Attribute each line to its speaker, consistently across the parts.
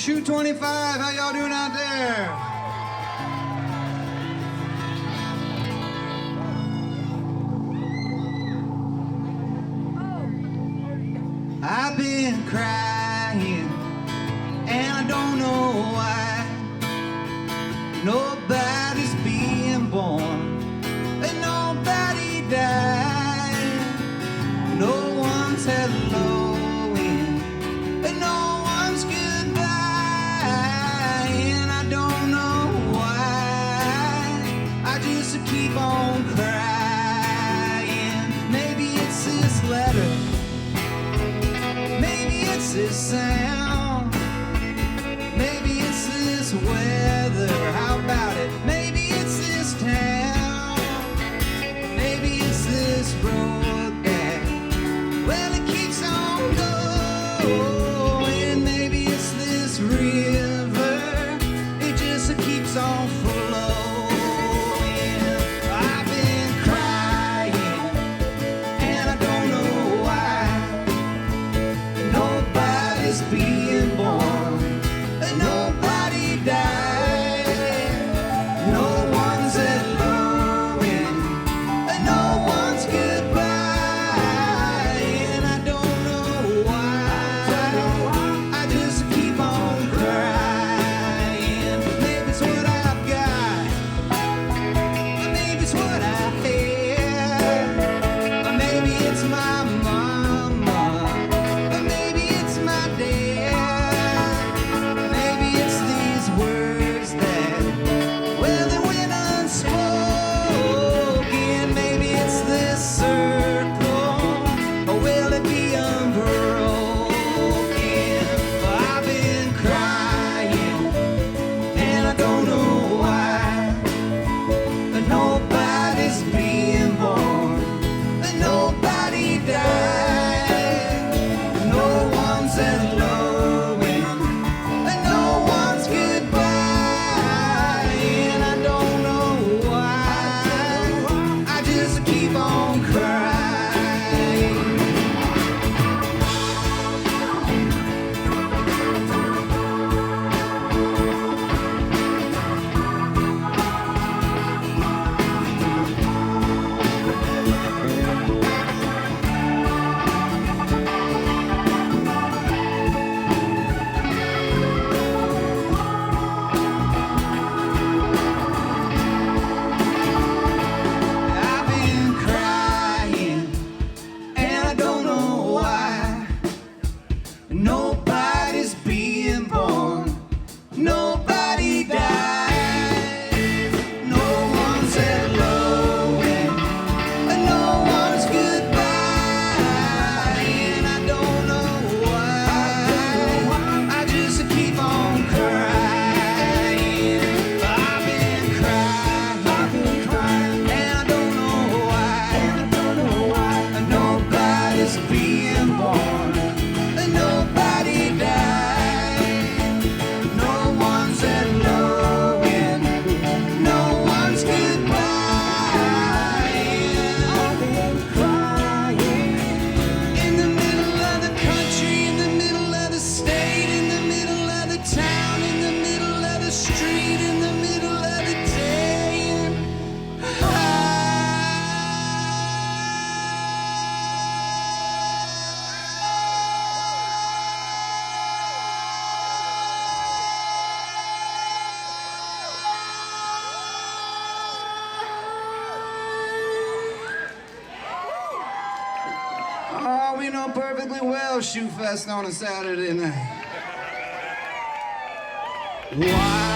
Speaker 1: 225, how y'all doing out there? I've been crying, and I don't know why. Nobody's being born, and nobody died. No one's helloing, and no one's goodbye. And I don't know why, I just keep on crying. Maybe it's this letter, maybe it's this sound, maybe it's this weather. How about it? Maybe it's this town, maybe it's this road that, well, it keeps on going. Maybe it's this river, it just keeps on flowing. I've been crying, and I don't know why. Nobody's being born, and nobody died. No one's eloping, and no one's goodbye. And I don't know why, I just keep on crying. Maybe it's what I've got, or maybe it's what I have, or maybe it's my mama, or maybe it's my dad. Maybe it's these words that, well, they went unspoken. Maybe it's this circle, or will it be unbroken? I've been crying, and I don't know why. Nobody's being born, and nobody died. No one's eloping, and no one's goodbye. And I don't know why, I just keep on crying. I've been crying, and I don't know why. Nobody's being born, nobody died. No one's eloping, and no one's goodbye. And I don't know why, I just keep on crying. I've been crying, and I don't know why. Nobody's being born, and nobody died. No one's eloping, no one's goodbye. I've been crying in the middle of the country, in the middle of the state, in the middle of the town, in the middle of the street, in the middle of the day. Oh, we know perfectly well Shoe Fest on a Saturday night. Why?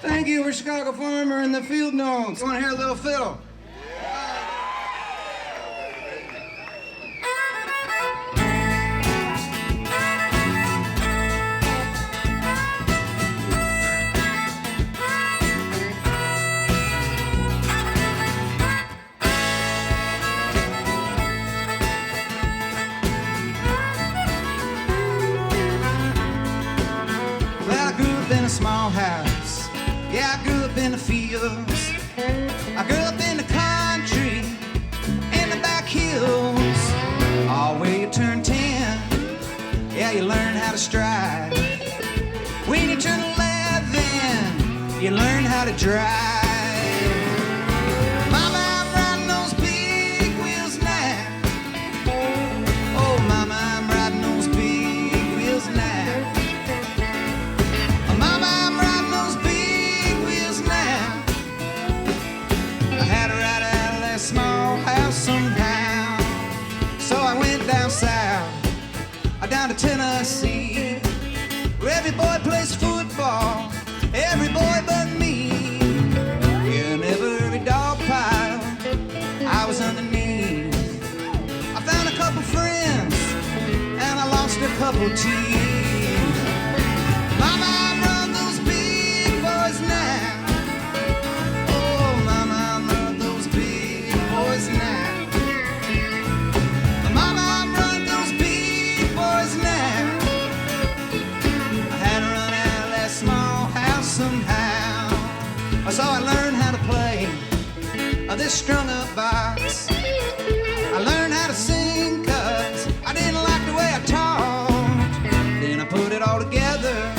Speaker 1: Thank you for Chicago Farmer and the Fieldnotes. Want to hear a little fiddle? Well, I grew up in a small house. Yeah, I grew up in the fields. I grew up in the country, in the back hills. Oh, where you turn 10, yeah, you learn how to stride. When you turn 11, you learn how to drive. Mama, I'm riding those big wheels now. Oh, mama, I'm riding those big wheels now. Mama, I'm riding those big wheels now. I had to ride out of that small house somehow. So I went down south, down to Tennessee, where every boy plays football, every boy but me. Yeah, never every dog pile, I was underneath. I found a couple friends, and I lost a couple teeth. Mama, I'm running those big boys now. Oh, mama, I'm running those big boys now. Mama, I'm running those big boys now. I had to run out of that small house somehow. So I learned how to play this strung up box. I learned how to sing 'cause I didn't like the way I talked. Then I put it all together,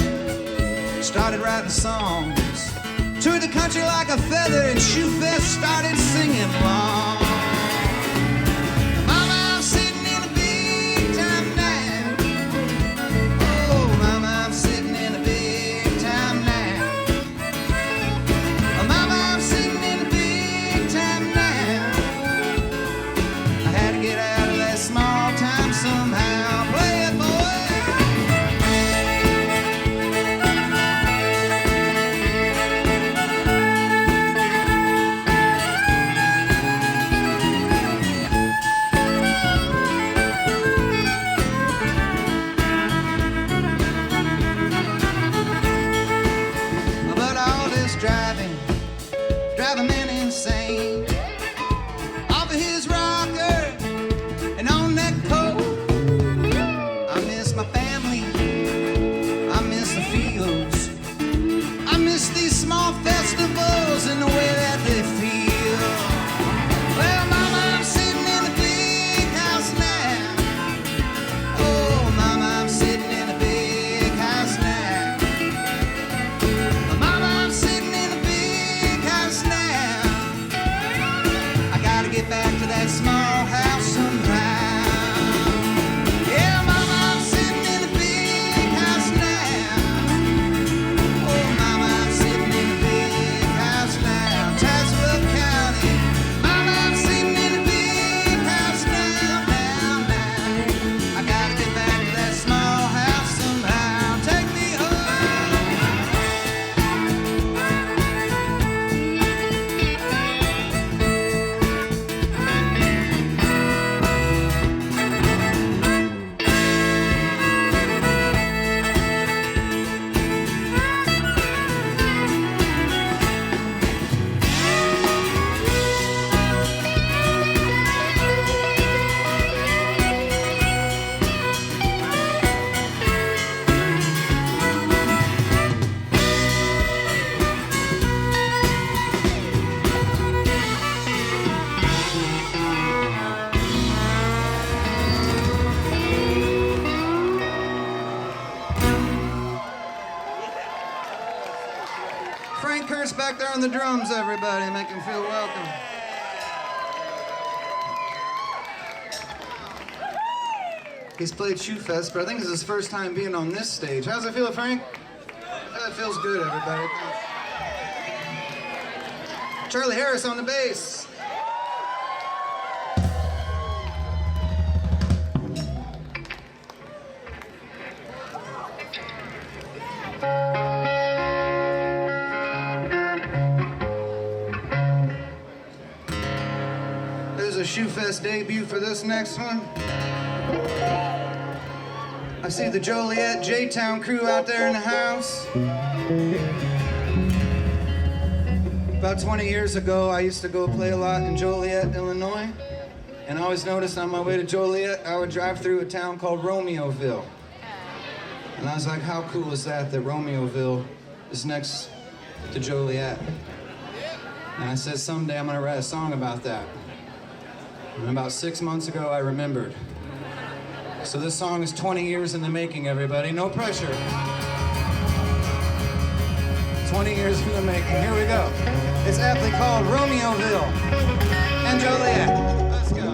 Speaker 1: started writing songs, toured the country like a feather, and Shoe Fest started singing along. Mama, I'm sitting in a big time now. Oh, mama, I'm sitting in a big time now. Oh, mama, I'm sitting in a big time now. I had to get out of that small time somehow. Play it, boy. But all this driving a man insane. Off of his rocker and on that coat, I miss my family, I miss the fields, I miss these small festivals and the way that they feel. Well, mama, I'm sitting in a big house now. Oh, mama, I'm sitting in a big house now. Mama, I'm sitting in a big house now. I gotta get back to that small house somehow. Yeah, mama, I'm sitting in a big house now. Oh, mama, I'm sitting in a big house now. Tazewell County. Mama, I'm sitting in a big house now, now. I gotta get back to that small house somehow. Take me home. Frank Kurtz back there on the drums, everybody. Make him feel welcome. He's played Shoe Fest, but I think it's his first time being on this stage. How's it feel, Frank? That feels good, everybody. Charlie Harris on the bass. a Shoefest debut for this next one. I see the Joliet J-Town crew out there in the house. About 20 years ago, I used to go play a lot in Joliet, Illinois. And I always noticed on my way to Joliet, I would drive through a town called Romeoville. And I was like, how cool is that Romeoville is next to Joliet? And I said, someday I'm gonna write a song about that. And about 6 months ago, I remembered. So this song is 20 years in the making, everybody. No pressure. 20 years in the making. Here we go. It's aptly called Romeoville and Joliet. Let's go.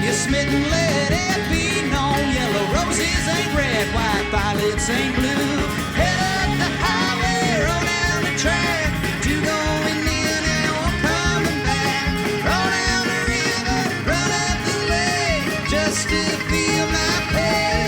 Speaker 1: Smitten, let it be known. Yellow roses ain't red, white violets ain't blue. Head up the highway, roll down the track. Two going in and one coming back. Roll down the river, run up the lake, just to feel my pain.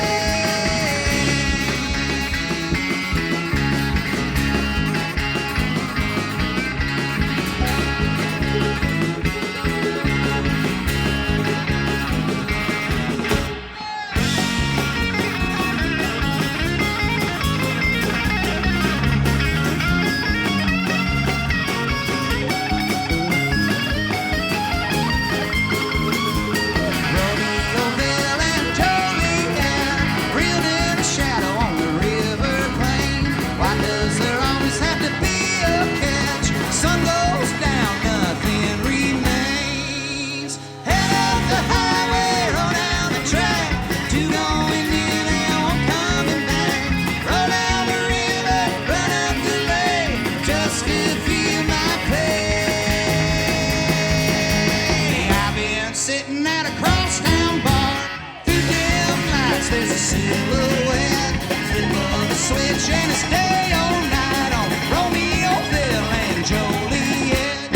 Speaker 1: There's a silhouette, flip of the switch, and it's day all night on Romeoville and Joliet.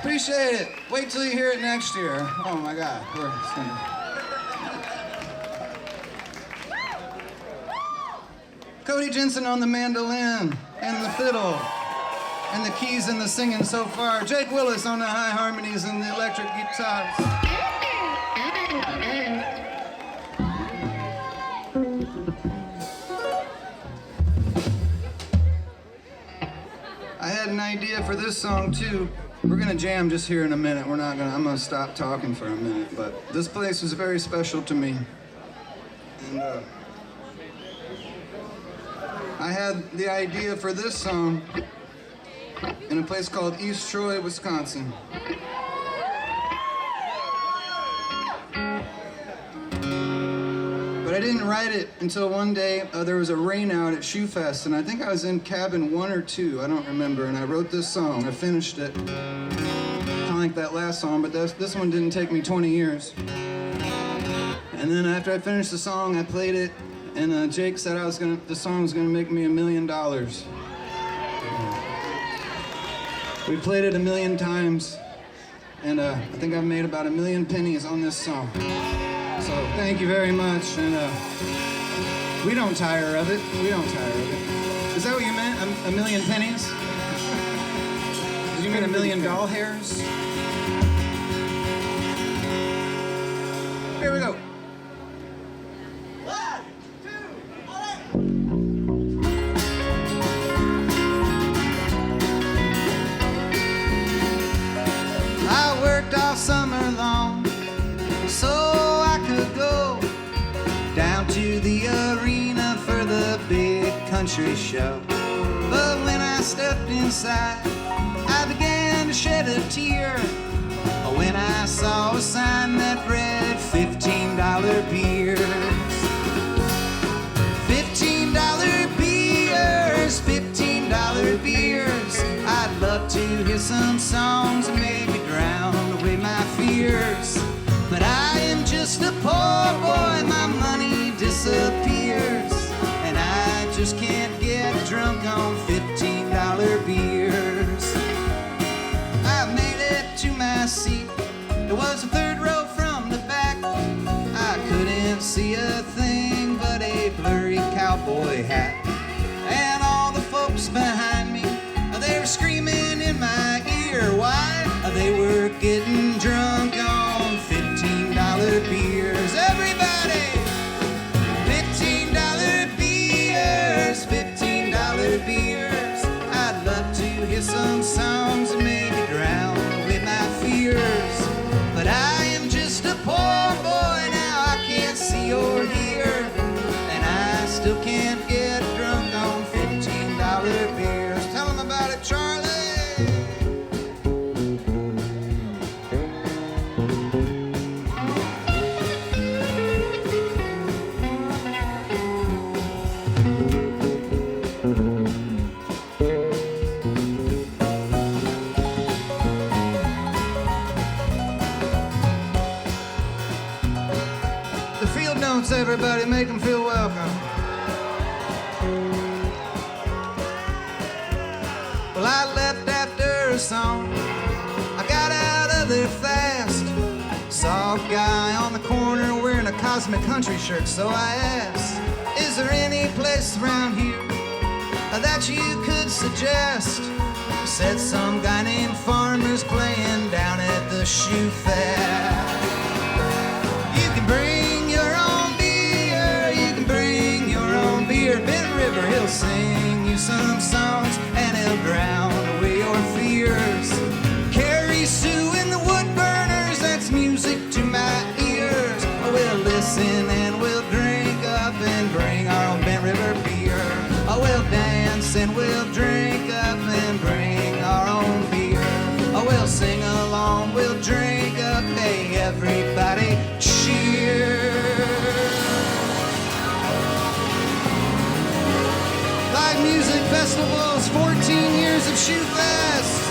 Speaker 1: Appreciate it. Wait till you hear it next year. Oh my God. Cody Jensen on the mandolin and the fiddle. And the keys and the singing so far. Jaik Willis on the high harmonies and the electric guitars. I had an idea for this song too. We're gonna jam just here in a minute. I'm gonna stop talking for a minute, but this place was very special to me. And I had the idea for this song in a place called East Troy, Wisconsin. But I didn't write it until one day there was a rain out at Shoefest, and I think I was in cabin 1 or 2, I don't remember, and I wrote this song. I finished it. Kind of like that last song, but this one didn't take me 20 years. And then after I finished the song, I played it, and Jake said the song was gonna make me $1 million. We played it 1 million times, and I think I've made about 1 million pennies on this song. So thank you very much, and We don't tire of it. We don't tire of it. Is that what you meant? A million pennies? Did you mean a million doll hairs? Here we go. 1, 2, 1. I worked all summer long so I could go down to the arena for the big country show. But when I stepped inside, I began to shed a tear when I saw a sign that read $15 beers. $15 beers, $15 beers. I'd love to hear some songs and maybe drown away my fears. But I am just a poor boy, my money disappears, and I just can't get drunk on $15 beers. I made it to my seat. It was the third row from the back. I couldn't see a thing but a blurry cowboy hat. And all the folks behind me, they were screaming in my ear. Why? They were getting drunk on $15 beers. Everybody! $15 beers, $15 beers. I'd love to hear some songs and maybe drown away my fears. But I am just a poor boy now, I can't see or hear, and I still can't get drunk on $15 beers. Tell them about it, Charlie. The Fieldnotes, everybody, make them feel welcome. Well, I left after a song. I got out of there fast. Saw a guy on the corner wearing a Cosmic Country shirt, so I asked, is there any place around here that you could suggest? He said some guy named Farmer's playing down at the shoe fair. You can bring your own beer, you can bring your own beer. Big River, he'll sing you some songs and he'll drown away your fears. Carrie Sue and the Woodburners, that's music to my ears. Oh, we'll listen and we'll drink up and bring our own Big River beer. Oh, we'll dance and we'll drink up and bring our own beer. Oh, we'll sing along, we'll drink up, hey, everybody cheer. Live music festivals, 14 years of Shoe Fest.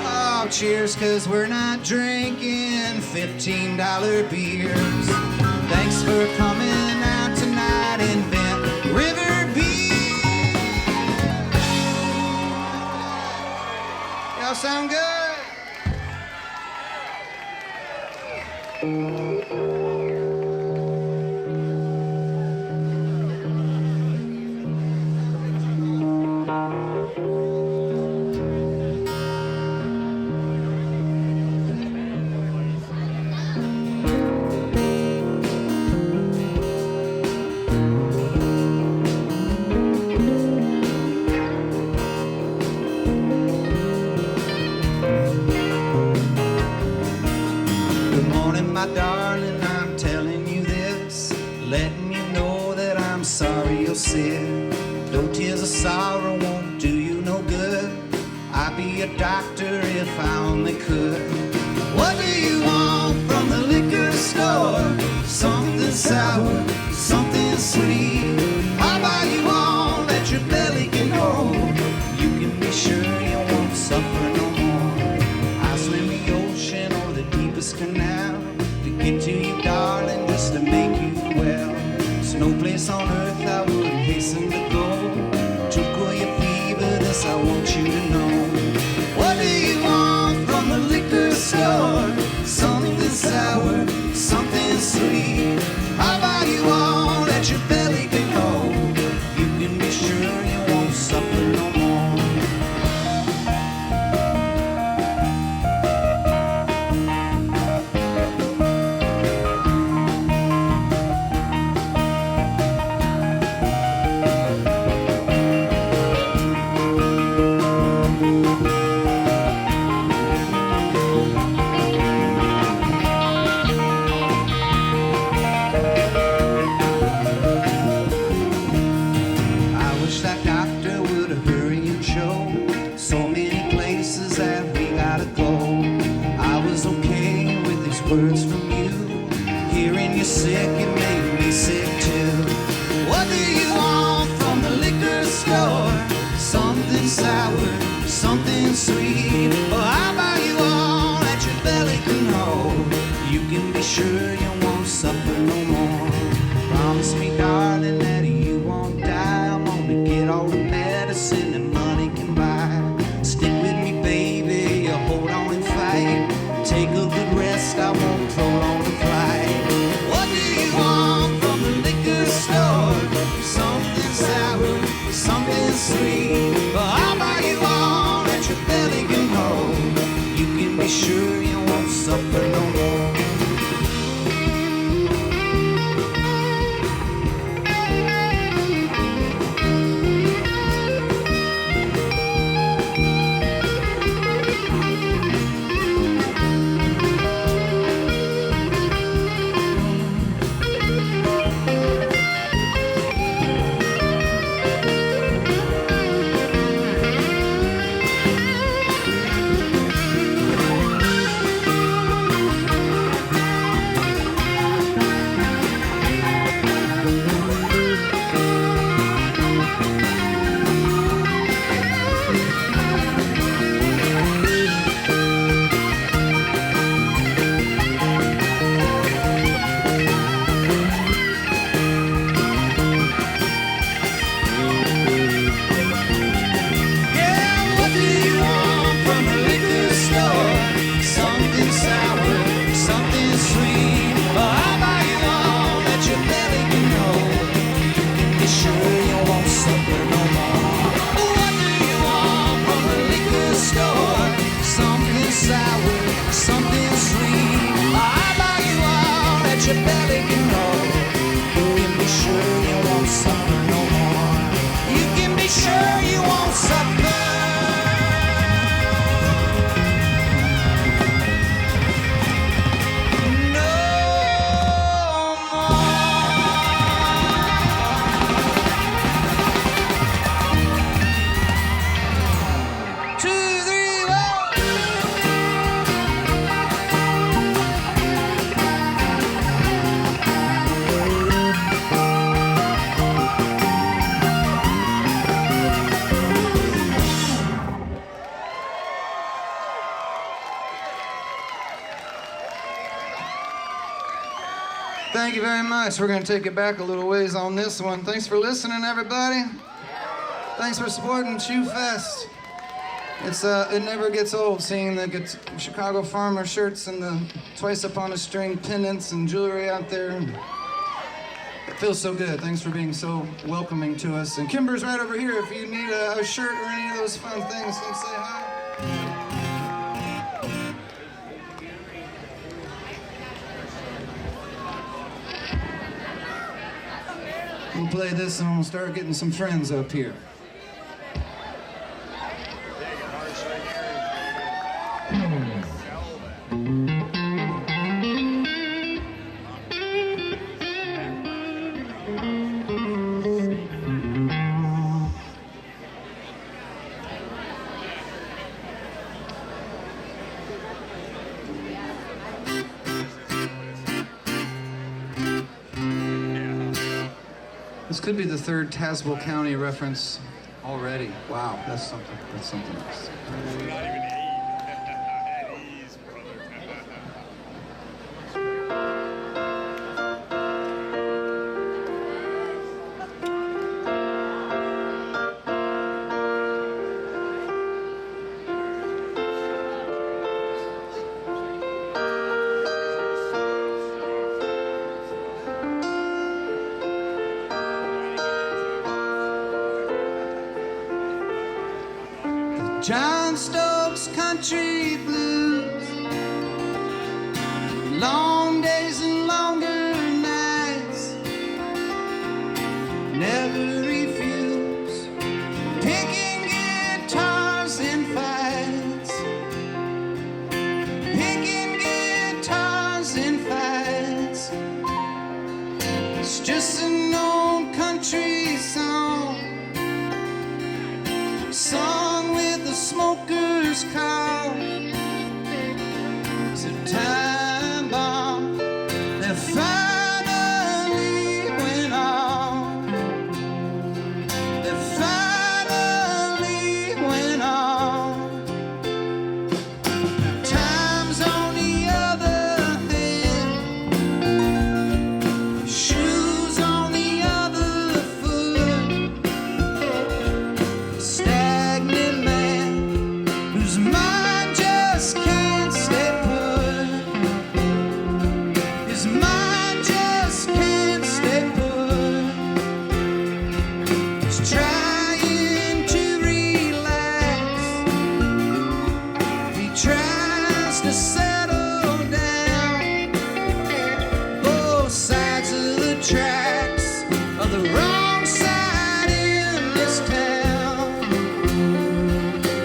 Speaker 1: Oh, cheers, 'cause we're not drinking $15 beers. Thanks for coming out tonight in Bent River Beach. Y'all sound good? My darling, I'm telling you this, letting you know that I'm sorry you're sick. No tears of sorrow won't do you no good. I'd be a doctor if I only could. What do you want from the liquor store? Something sour, something sweet. I'll buy you all that your belly can hold. You can be sure you won't suffer no more. I swim the ocean or the deepest canal to get to you, darling, just to make you well. There's no place on earth I would hasten to go. To cool your fever, this I want you to know. What do you want from the liquor store? Something sour, something sweet. gotta go. I was okay with these words from you. Hearing you're sick, it made me sick too. What do you want from the liquor store? Something sour, something sweet. Well, I'll buy you all that your belly can hold. You can be sure you won't suffer no more. Promise me, darling, that you won't die. I'm gonna get all the medicine that money can buy. Stick with me, baby, you hold on and fight. Take a good rest, I won't prolong the flight. What do you want from the liquor store? Something sour, something sweet. Well, I'll buy you all that your belly can hold. You can be sure you won't suffer no more.
Speaker 2: Thank you very much. We're going to take it back a little ways on this one. Thanks for listening, everybody. Thanks for supporting Chew Fest. It never gets old seeing the Chicago Farmer shirts and the Twice Upon a String pendants and jewelry out there. It feels so good. Thanks for being so welcoming to us. And Kimber's right over here. If you need a shirt or any of those fun things, come say hi. We'll play this and we'll start getting some friends up here. This could be the third Tazewell County reference already. Wow, that's something. That's something else.
Speaker 3: Not even 8. At ease,
Speaker 1: John Stokes Country Blues. Long days and longer nights. Never refuse. Picking guitars in fights. Picking guitars in fights. It's just an old country song. Song with the smoker's call. wants to settle down. Both sides of the tracks are the wrong side in this town.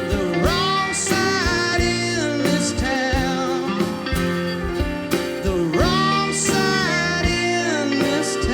Speaker 1: The wrong side in this town. The wrong side in this town.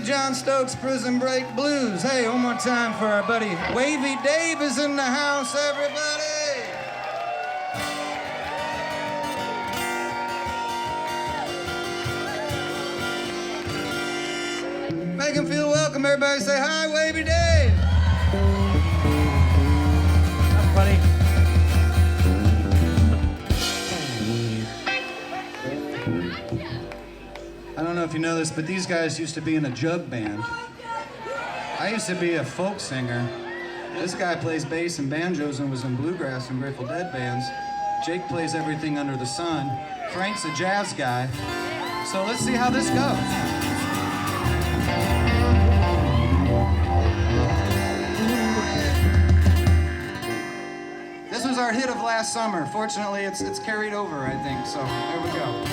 Speaker 2: John Stokes Prison Break Blues. Hey, one more time for our buddy Wavy Dave is in the house, everybody. Make him feel welcome, everybody. Say hi, Wavy Dave.
Speaker 4: Hi, buddy.
Speaker 2: I don't know if you know this, but these guys used to be in a jug band. I used to be a folk singer. This guy plays bass and banjos and was in bluegrass and Grateful Dead bands. Jake plays everything under the sun. Frank's a jazz guy. So let's see how this goes. This was our hit of last summer. Fortunately, it's carried over, I think. So there we go.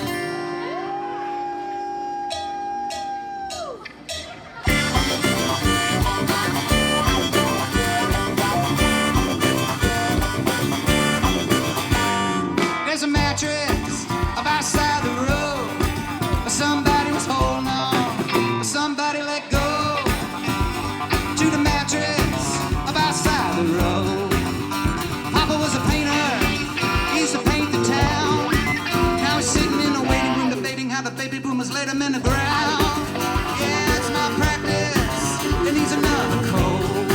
Speaker 2: Somebody was holding on, somebody let go to the mattress by side of the road. Papa was a painter, he used to paint the town. Now he's sitting in a waiting room debating how the baby boomers laid him in the ground. Yeah, it's malpractice, it needs another code.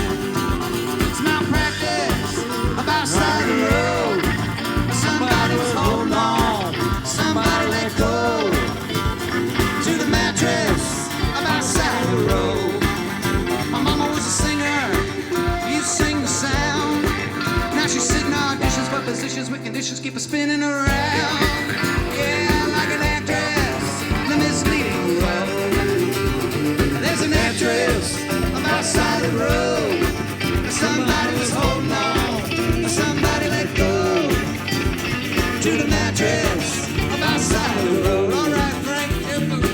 Speaker 2: It's malpractice by side of the road. Somebody was holding on, somebody let go to the mattress by side of the road. My mama was a singer, used to sing the sound. Now she's sitting auditions for positions with conditions keep her spinning around. Yeah, like an actress in a misleading role. There's an actress on the side of the road. Somebody was holding on, somebody let go to the mattress on the side of the road. All right, Frank, here we go.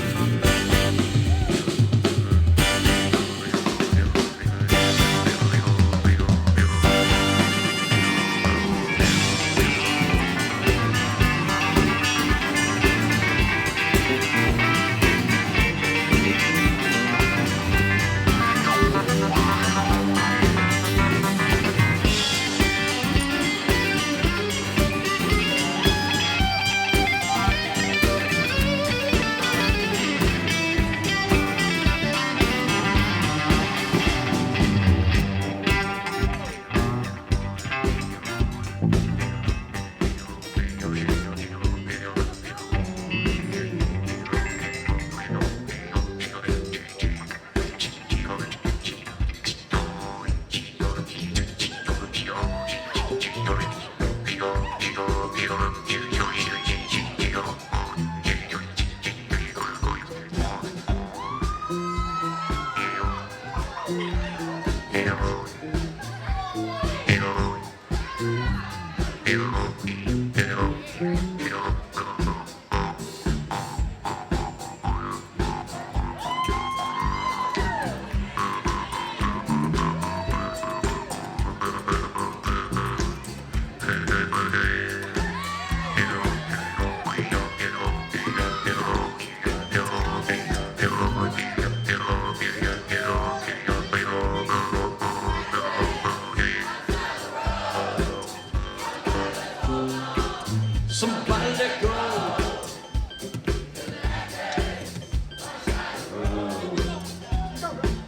Speaker 1: Somebody let go.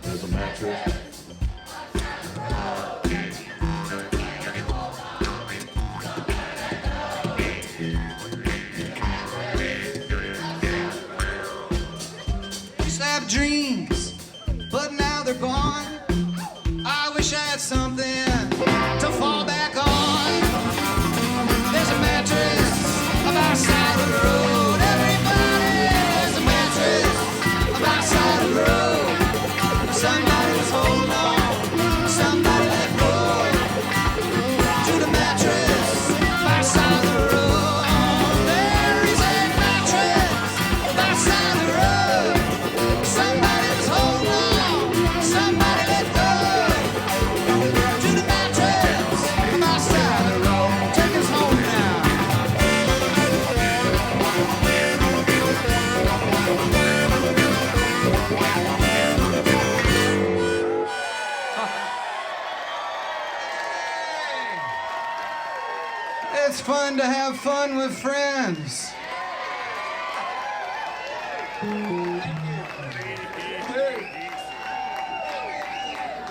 Speaker 1: There's a mattress.
Speaker 2: Used to have dreams, but now they're gone. I wish I had something to fall back on. There's a mattress by side of the road. Everybody, there's a mattress by side of the road. Somebody was holding on, somebody let go to the mattress by side of the road. There is a mattress by side of the road. Somebody was holding on, somebody let go to the mattress by side of the road. Take us home now. It's fun to have fun with friends.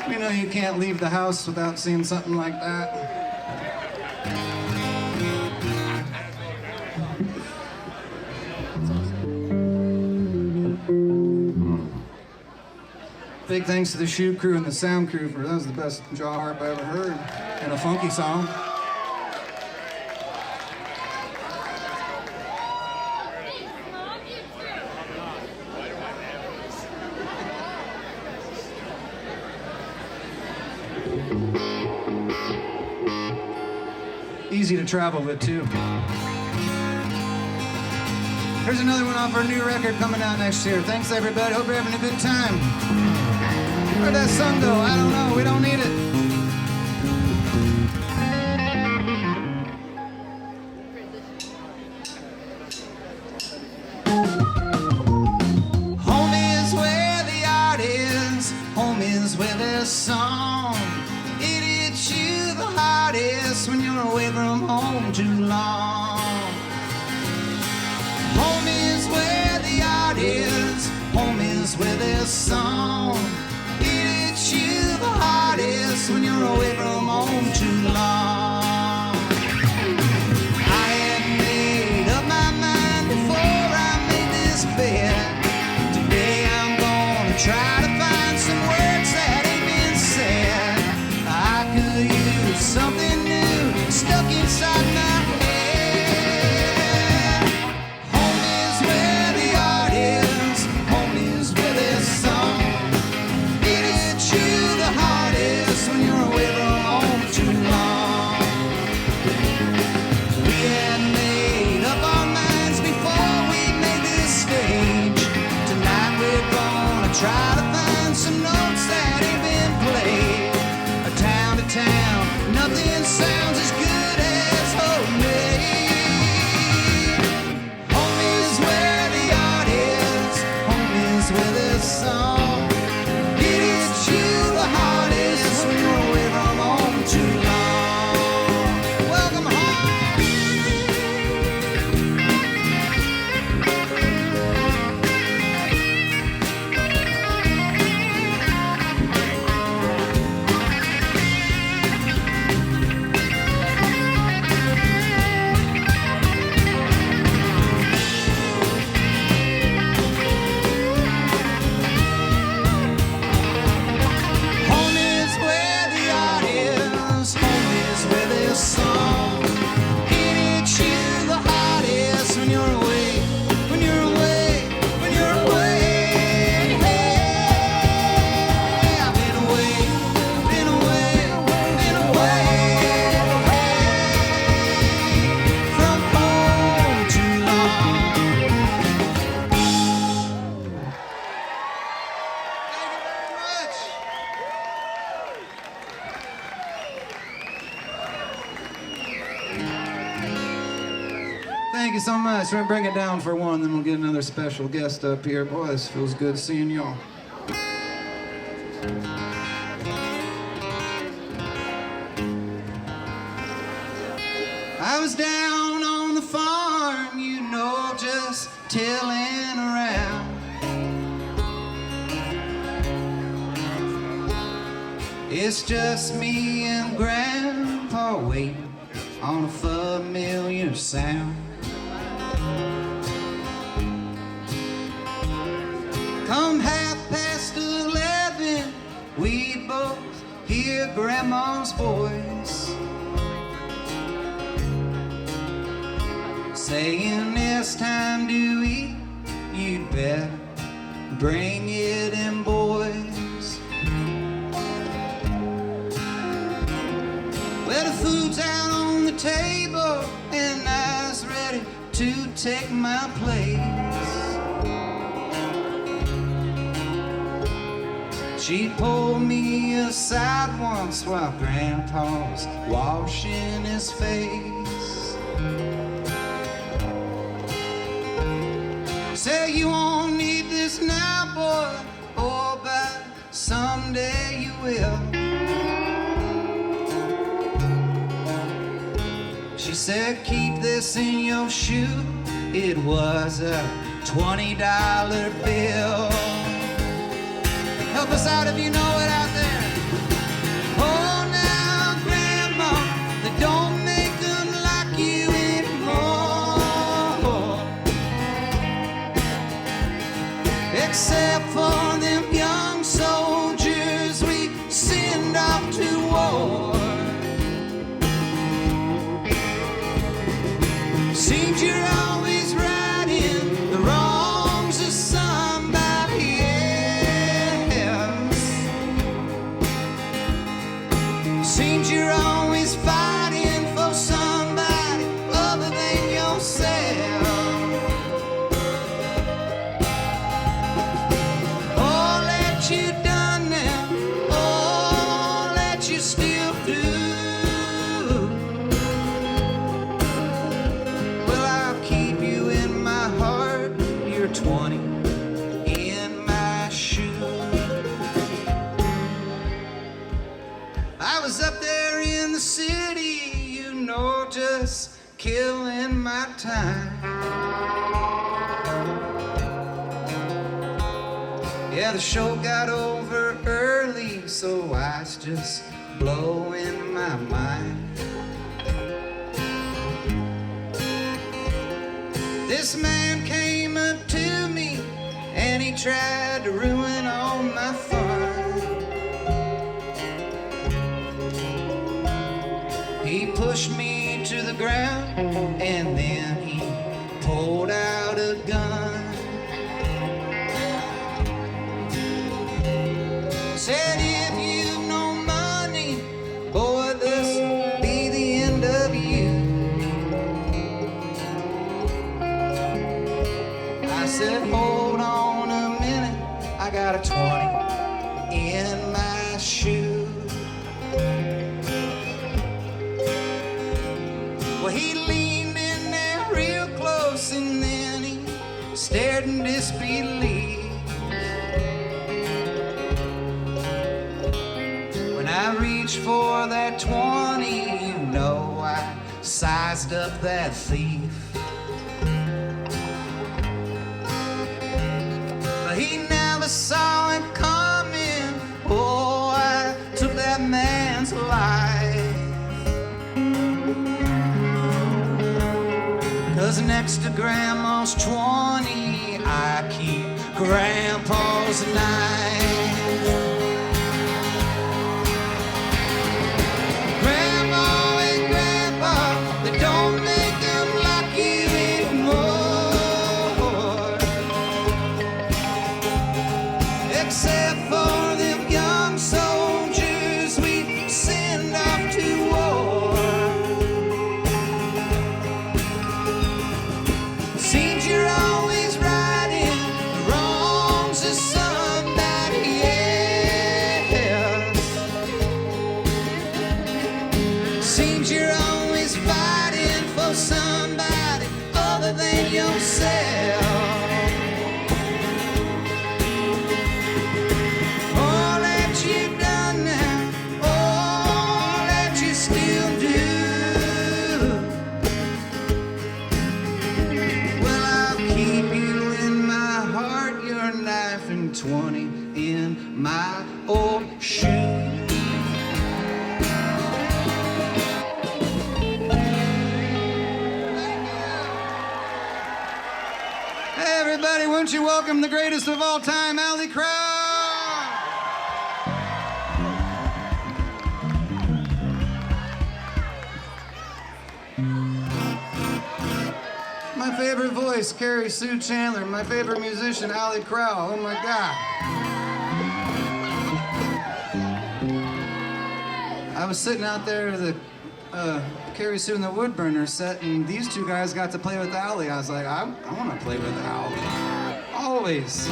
Speaker 2: You know you can't leave the house without seeing something like that. Big thanks to the shoe crew and the sound crew for that was the best jaw harp I ever heard in a funky song. Easy to travel with too. Here's another one off our new record coming out next year. Thanks everybody, hope you're having a good time. Where'd that sun go? I don't know, we don't need it.
Speaker 1: long. Home is where the art is, home is where there's song. It hits you the hardest when you're away from home too long. I had made up my mind before I made this bet. Today I'm gonna try to find some words that ain't been said. I could use something new stuck inside my head. Home is where the art is, home is where there's song. It hits you the hardest when you're away from home too long. We had made up our minds before we made this stage. Tonight we're gonna try to find some notes that ain't been played. Town to town, nothing sounds as good as homemade. Home is where the art is, home is where there's song. It hits you the hardest when you're away from home too long. Welcome home. Home is where the art is, home is where there's song. It hits you the hardest when you're away, when you're away, when you're away. Hey, I've been away, been away, been away from home too long.
Speaker 2: Thank you so much. We're gonna bring it down for one, then we'll get another special guest up here. Boys, feels good seeing y'all. I was down on the farm, you know, just tilling around. It's just me and Grandpa waiting on a familiar sound. Come 11:30, we both hear Grandma's voice saying it's time to eat, you'd better bring it in, boys. Well, the food's out on the table and I was ready to take my place. She pulled me aside once while Grandpa's washing his face. Say you won't need this now, boy, oh, but someday you will. She said, keep this in your shoe. It was a $20 bill. Help us out if you know it out there. Oh, now, Grandma, they don't make them like you anymore. Except for them young soldiers we send off to war. Seems you're always righting the wrongs of somebody else. Seems you're always fighting for somebody other than yourself. Oh, let killing my time. Yeah, the show got over early, so I was just blowing my mind. This man came up to me and he tried to ruin all my fun. He pushed me to the ground and then he pulled out a gun. Said, if you've no money, boy, this be the end of you. I said, hold on a minute, I got a 20 in my shoe. Well, he leaned in there real close and then he stared in disbelief. When I reached for that 20, you know I sized up that thief. But he never saw it coming. Oh, I took that man's life. 'Cause next to Grandma's 20, I keep Grandpa's knife. Grandma and Grandpa, they don't make them like you anymore. Except for them young soldiers we send off to war. Seems you're always righting the wrongs of somebody else. Seems you're always fighting for somebody other than yourself. All that you've done now, all that you still do. Well, I'll keep you in my heart, your knife and 20 in my old shoe. Hey, everybody, won't you welcome the greatest of all time, Alley Crowd? My favorite voice, Carrie Sue Chandler. My favorite musician, Alley Crowd. Oh my God. I was sitting out there at the Carrie Sue and the Woodburner set, and these two guys got to play with Alley. I was like, I want to play with Alley. Always.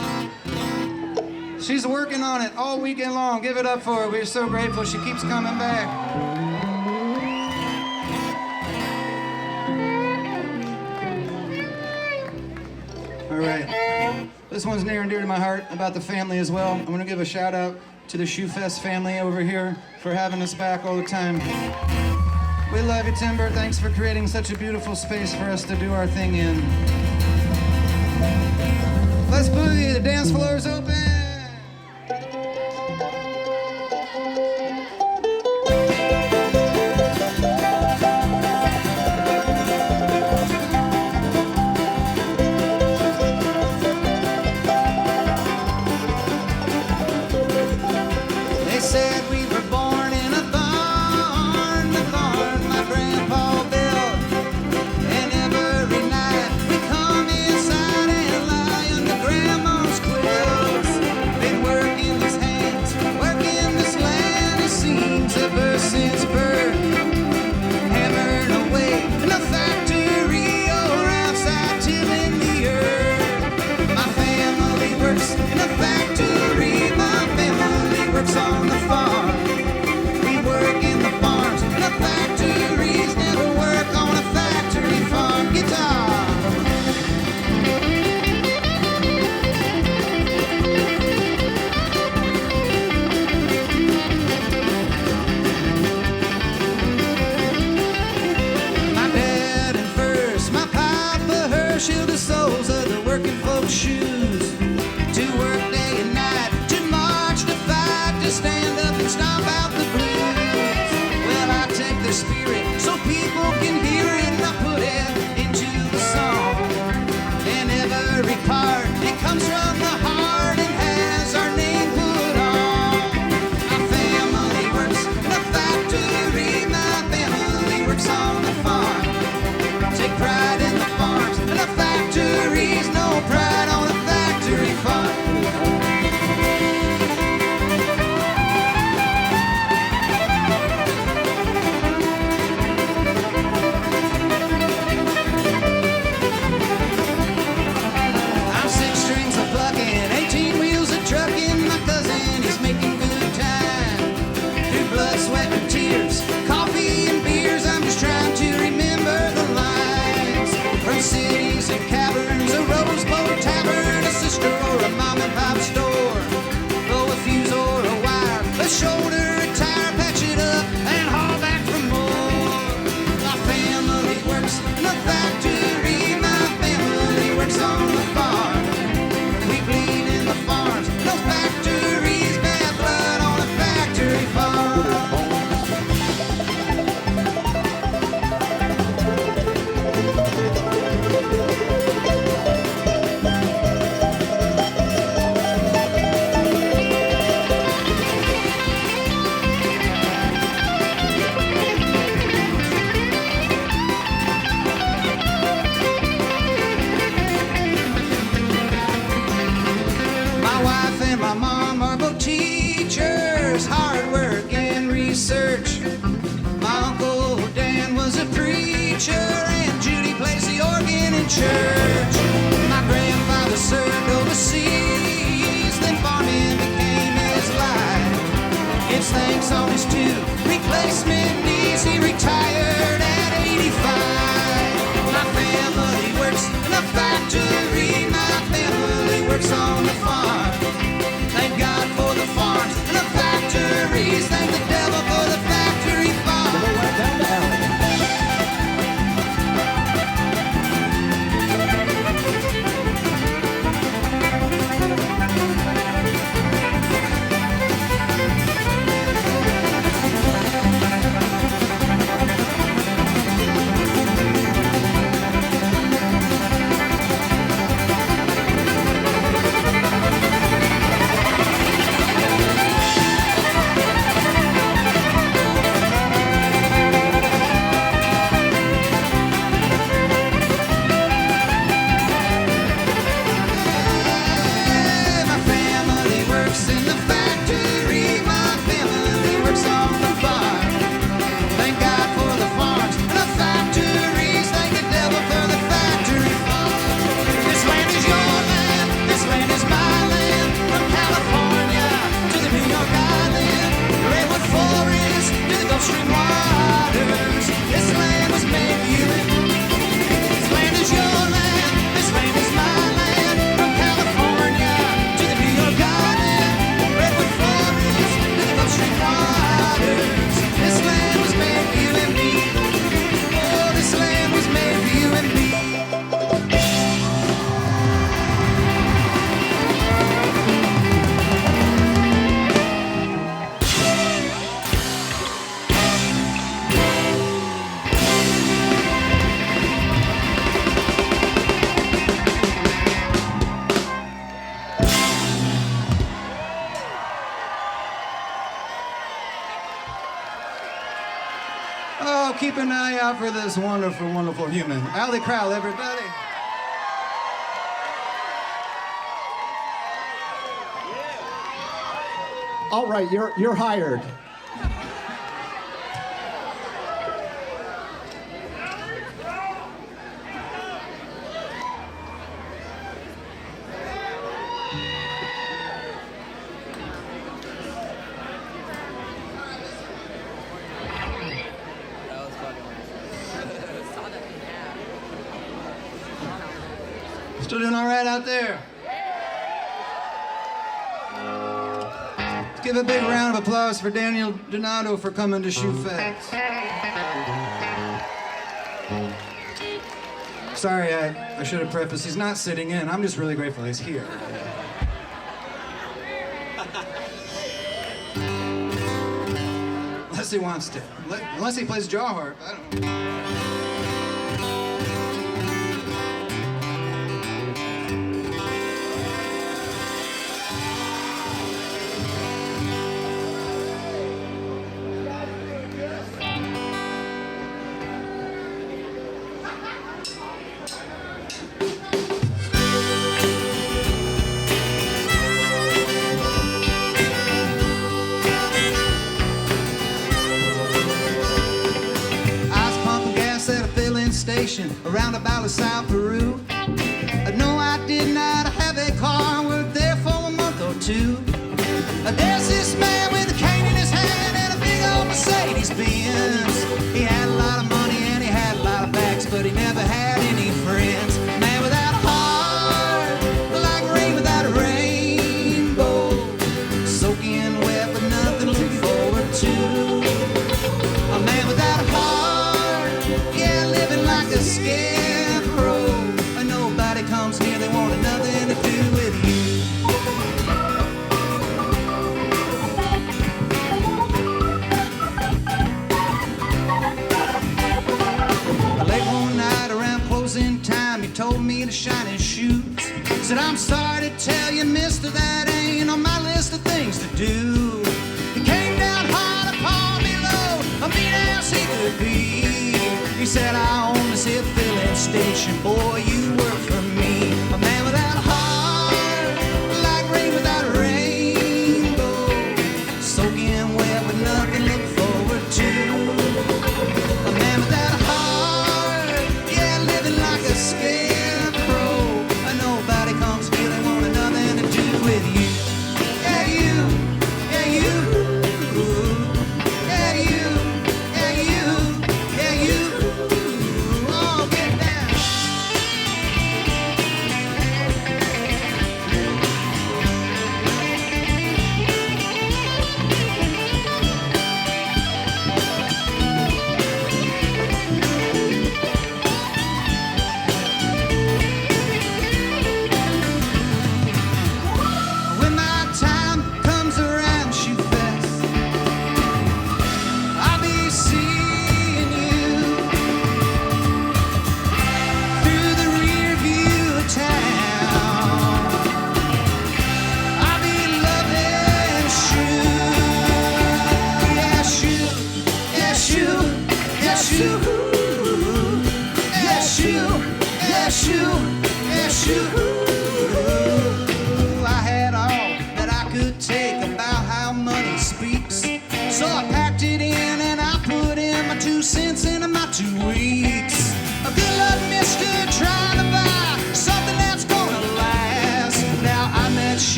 Speaker 2: She's working on it all weekend long. Give it up for her. We're so grateful. She keeps coming back. All right. This one's near and dear to my heart, about the family as well. I'm going to give a shout out to the Shoe Fest family over here for having us back all the time. We love you, Timber. Thanks for creating such a beautiful space for us to do our thing in. Let's boogie. The dance floor's open. They said we were born in a barn, the barn my grandpa built. And every night we come inside and lie under Grandma's quilts.
Speaker 1: preacher and Judy plays the organ in church. My grandfather served overseas, then farming became his life. It's thanks on his two replacement knees he retired at 85. My family works in a factory, my family works on the farm. Thank God for the farms and the factories, thank the devil for the factory farm.
Speaker 4: Right down the alley.
Speaker 2: Oh, keep an eye out for this wonderful, wonderful human. Allie Crowell, everybody.
Speaker 4: All right, you're hired.
Speaker 2: Still doing all right out there? Let's give a big round of applause for Daniel Donato for coming to Shoe Fest. Sorry, I should have prefaced, he's not sitting in. I'm just really grateful he's here. Unless he wants to. Unless he plays jaw harp, I don't know. Around about South Peru. No, I did not have a car. Worked there for a month or two. There's this man with a cane in his hand and a big old Mercedes Benz. He had a lot of money and he had a lot of backs, but he never had any friends. Man without a heart, like rain without a rainbow. Soaking wet but nothing to look forward to. A man without a heart, yeah, living like a scarecrow. And nobody comes near, they want nothing to do with you. Late one night around closing time, he told me to shine his shoes. Said, I'm sorry to tell you, mister, that ain't on my list of things to do. He came down hard upon me low, a mean ass he could be. He said, I only see a filling station, boy, you work for me. A man without a heart, like rain without a rainbow. Soaking wet with nothing to look forward to. A man without a heart,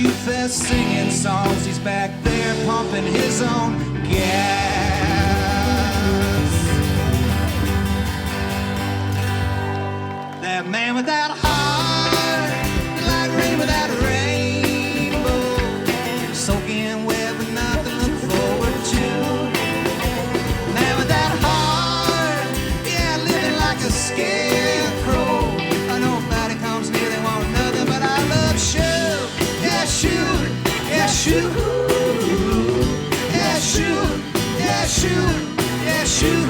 Speaker 1: Shoot Fest singing songs. He's back there pumping his own gas. That man without a heart, like rain without a rainbow, soaking wet with nothing to look forward to. Man without a heart, yeah, living like a scarecrow. Nobody comes near, they want nothing but I love shoot. Yeah, shoot, yeah, shoot, yeah, shoot, yeah, shoot, yeah, shoot.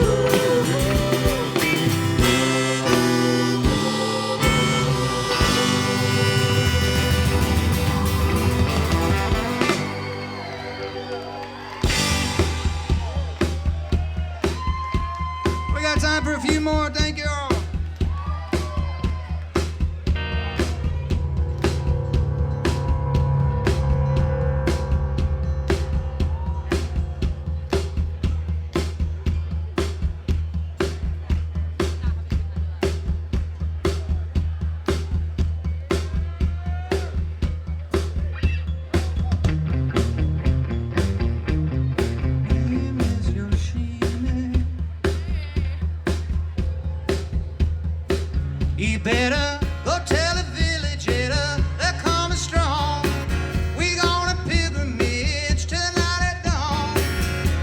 Speaker 1: We got time for a few more. Thank you all. You better go tell a villager they're coming strong. We gonna pilgrimage tonight at dawn.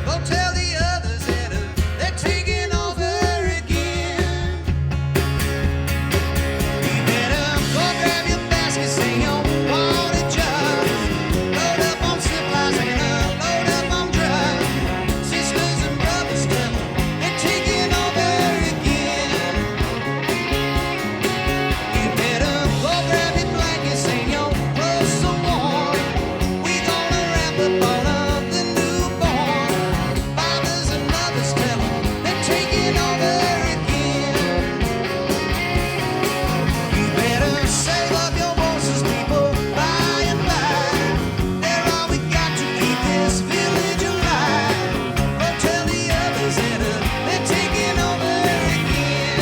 Speaker 1: Go tell the others that they're taking over again. You better go grab your baskets and your water jars. Load up on supplies and load up on drugs. Sisters and brothers, they're taking over again. You better go grab your blankets and your clothes so warm. We gonna wrap up all of the newborn. Fathers and mothers tell them they're taking over again. You better save up your voices, people, by and by. They're all we got to keep this village alive. Go tell the others that they're taking over again.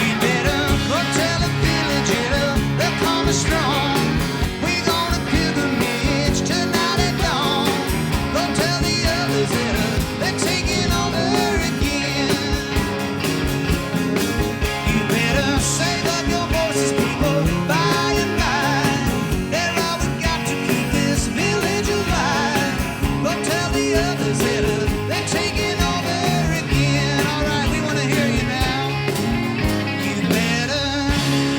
Speaker 1: You better go tell a villager they're coming strong. We gonna pilgrimage tonight at dawn. Go tell the others that they're taking over again. You better save up your voices, people, by and by. They're all we got to keep this village alive. Go tell the others that they're taking over again. All right, we want to hear you now. You better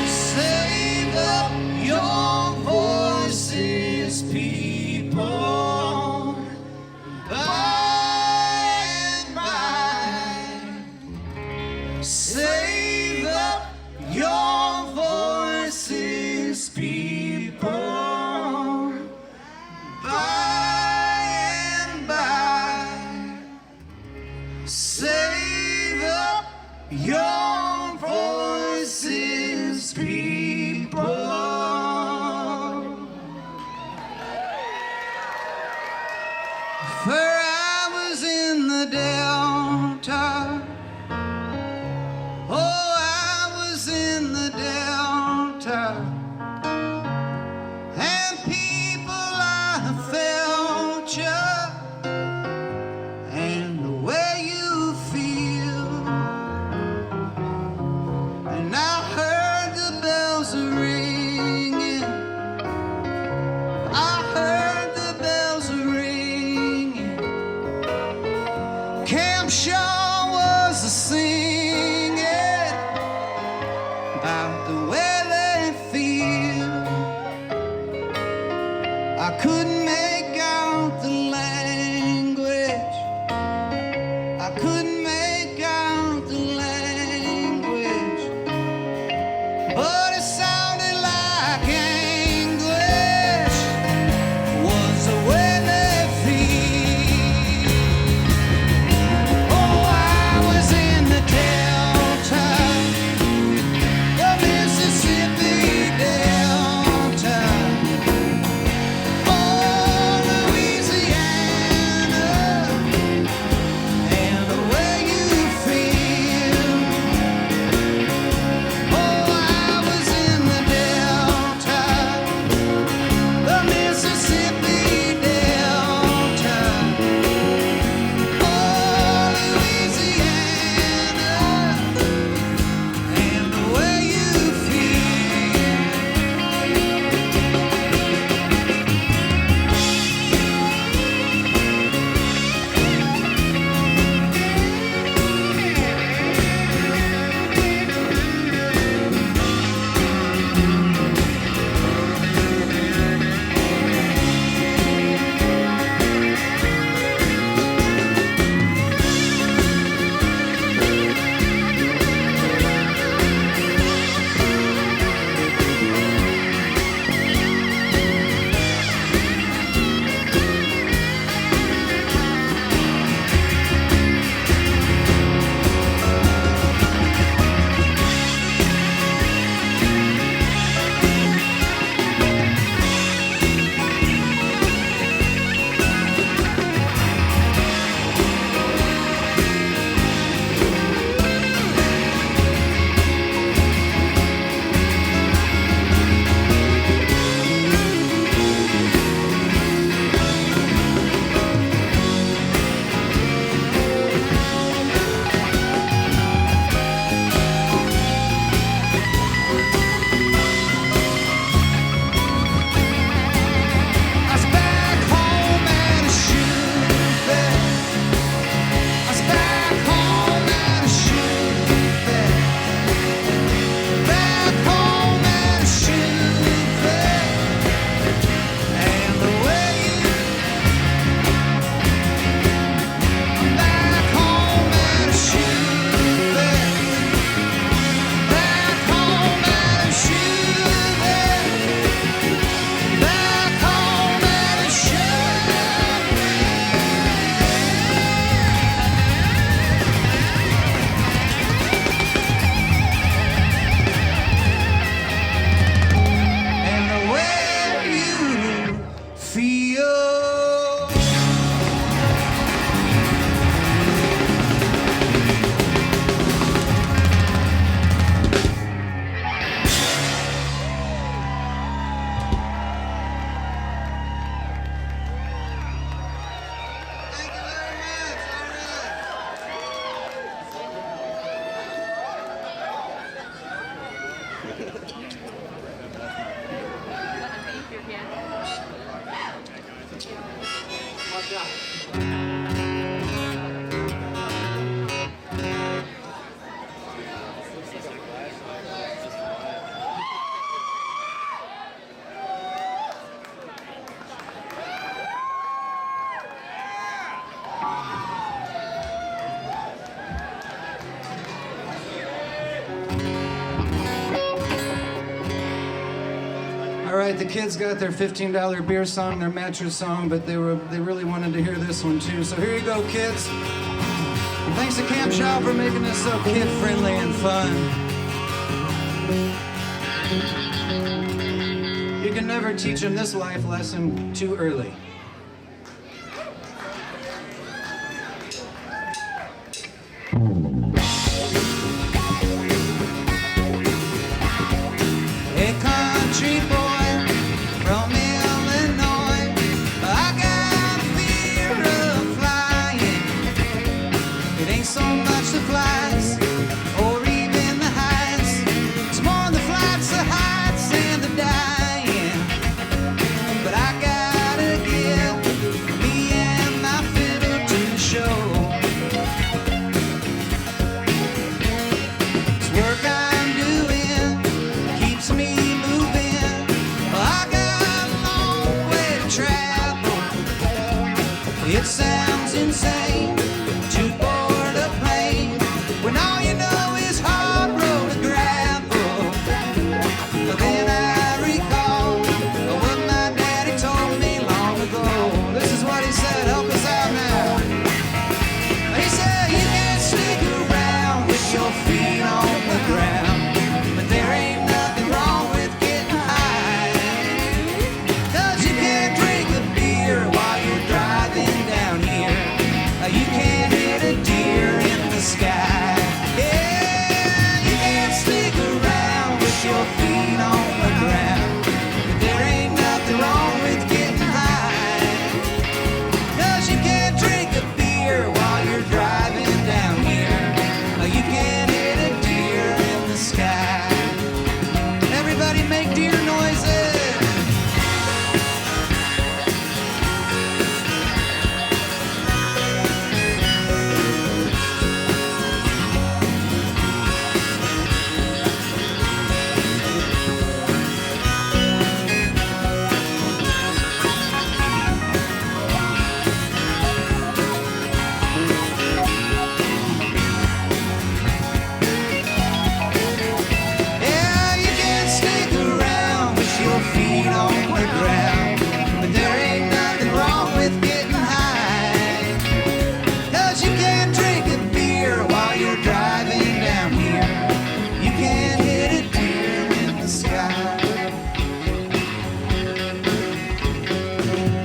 Speaker 1: save up your voices, people, by and by. Save up your voices, people, by and by. Save up your voices, people. For I was in the Delta. Oh, I was in the Delta. And people, I felt you. And the way you feel. And I heard the bells ringing. I heard the bells ringing. Camp Shaw was a singing about the way they feel. I couldn't make out the language. I couldn't make out the language. But it sounded like
Speaker 2: All right, the kids got their $15 beer song, their mattress song, but they really wanted to hear this one too. So here you go, kids. And thanks to Camp Shaw for making this so kid-friendly and fun. You can never teach them this life lesson too early.
Speaker 1: A country boy from Illinois, I got a fear of flying. It ain't so much the flights or even the heights. It's more the flights, the heights, and the dying. But I gotta give me and my fiddle to the show. It's work I'm doing keeps me moving. I got a long way to travel. It sounds insane to board a plane when all you know is hard road to gravel. Then I recall what my daddy told me long ago. This is what he said, help us out now. He said, you can stick around with your feet on the ground, but there ain't nothing wrong with getting high. 'Cause you can't drink a beer while you're driving down here. You can't hit a deer in the sky. Yeah, you can't stick around with your feet on the ground, but there ain't nothing wrong with getting high. 'Cause you can't drink a beer while you're driving down here. You can't hit a deer in the sky. Everybody make deer noises. Yeah, you can stick around with your feet on the ground, but there ain't nothing wrong with getting high. 'Cause you can't drink a beer while you're driving down here. You can't hit a deer in the sky.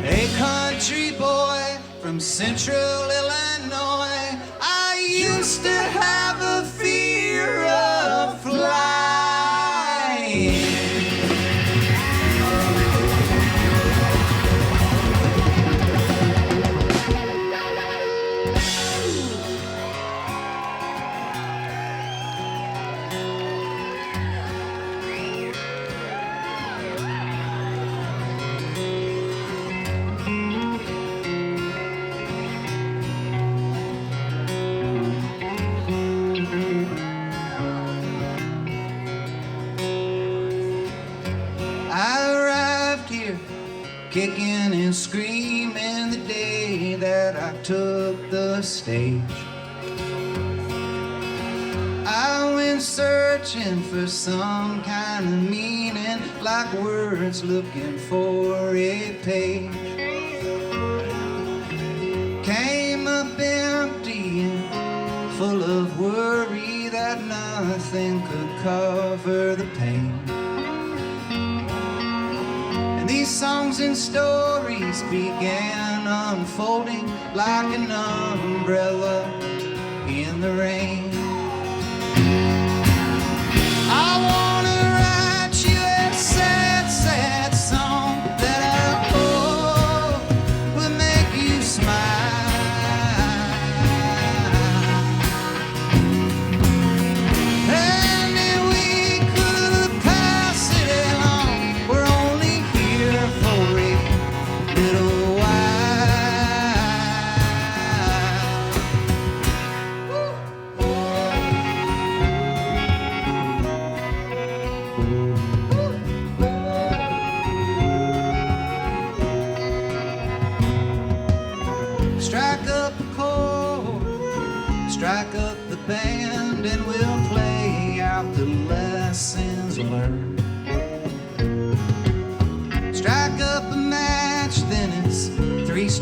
Speaker 1: A country boy from central Illinois, I used to have a fear of flying. I arrived here kicking and screaming the day that I took the stage. I went searching for some kind of meaning, like words looking for a page. Came up empty and full of worry that nothing could cover the pain. And these songs and stories began unfolding like an umbrella in the rain. I wanna write you a sad, sad song that I hope will make you smile. And if we could pass it along, we're only here for a little while.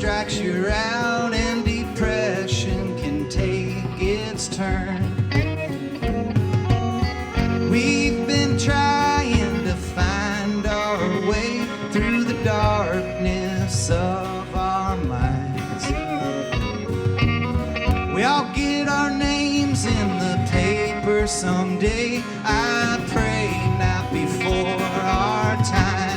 Speaker 2: strikes you out and depression can take its turn. We've been trying to find our way through the darkness of our minds. We all get our names in the paper someday. I pray not before our time.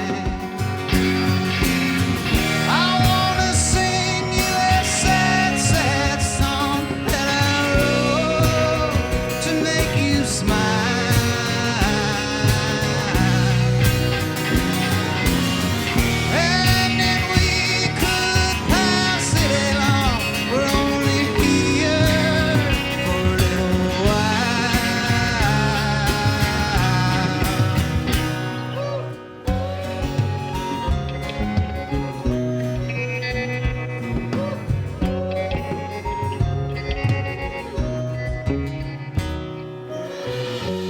Speaker 2: I wanna sing you a sad, sad song that I wrote to make you smile. And if we could pass it along, we're only here for a little while.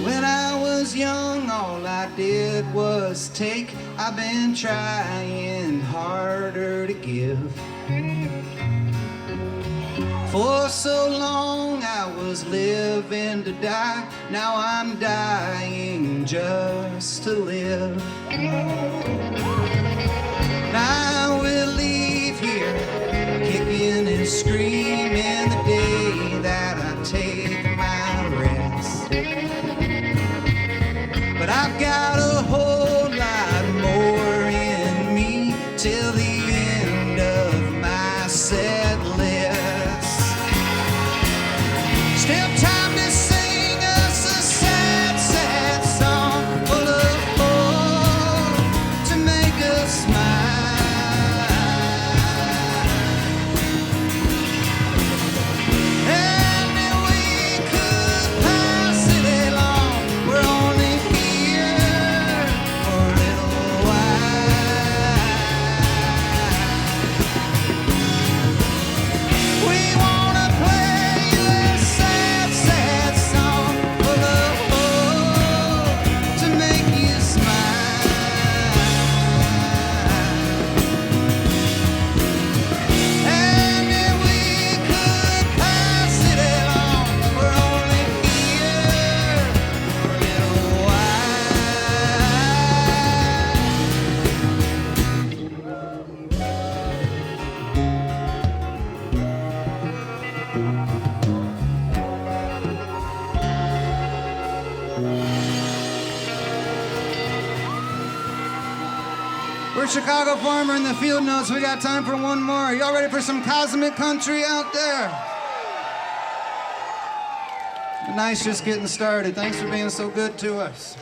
Speaker 2: When I was young, all I did was take. I've been trying harder to give. For so long I was living to die. Now I'm dying just to live. I will leave here kicking and screaming the day that I take my rest. But I've got a whole lot more in me till the end of my set list. Still time to sing us a sad, sad song full of hope to make us smile. And if we could pass it along, we're only here for a little while. We wanna play you a sad, sad song full of hope to make you smile. And if we could pass it along, we're only here for a little while. We're Chicago Farmer and the Fieldnotes. We got time for one more. Y'all ready for some cosmic country out there? The night's just getting started. Thanks for being so good to us.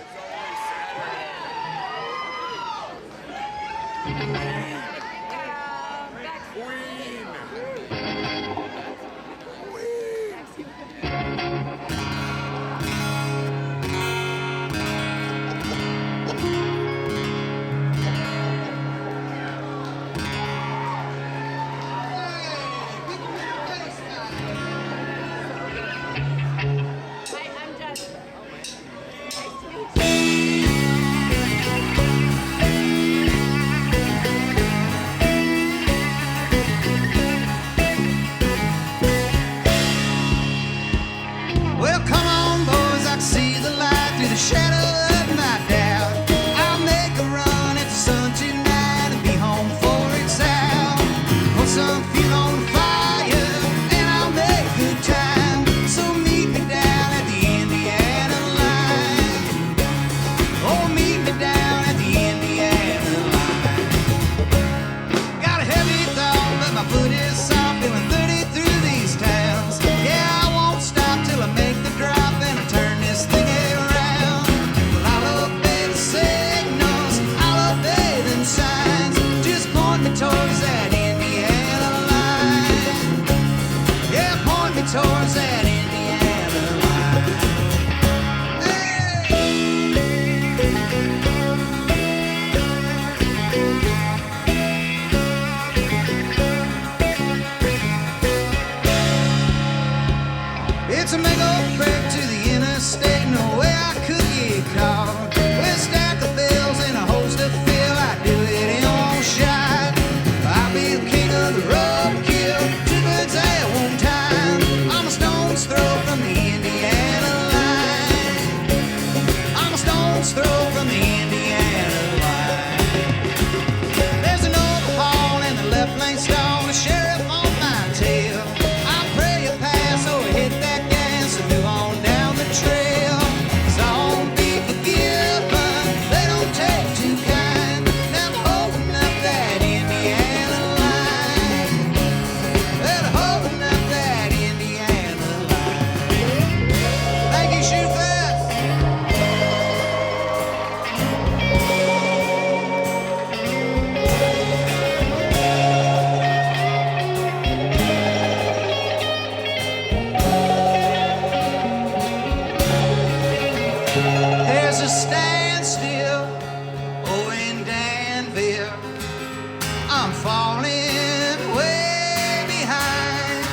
Speaker 1: I'm falling way behind.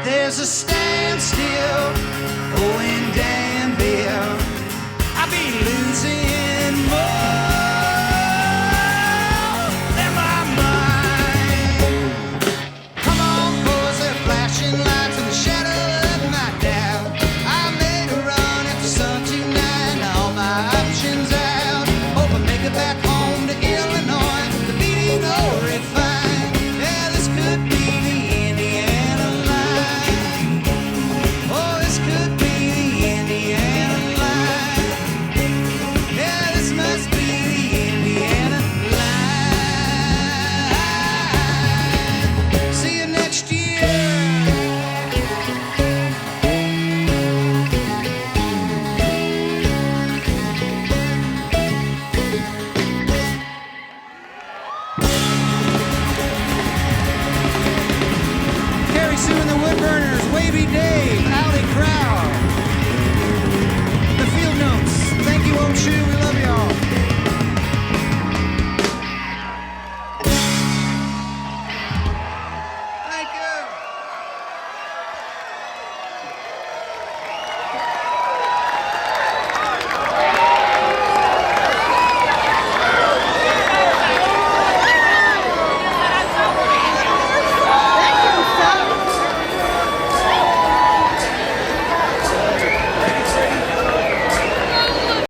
Speaker 1: There's a standstill, oh, in Danville. I'll be losing more than my mind. Come on, boys, they're flashing lights in the shadow of night now. I made a run at the sun tonight, now all my options out. Hope I make it back home to Illinois, the beating over it fine. Yeah, this could be the Indiana line. Oh, this could be the Indiana line. Yeah, this must be the Indiana line. See you next year. Carrie Sue and the Woodburners, Wavy Dave, Alley Crowd, the Fieldnotes. Thank you, Old Shoe. We love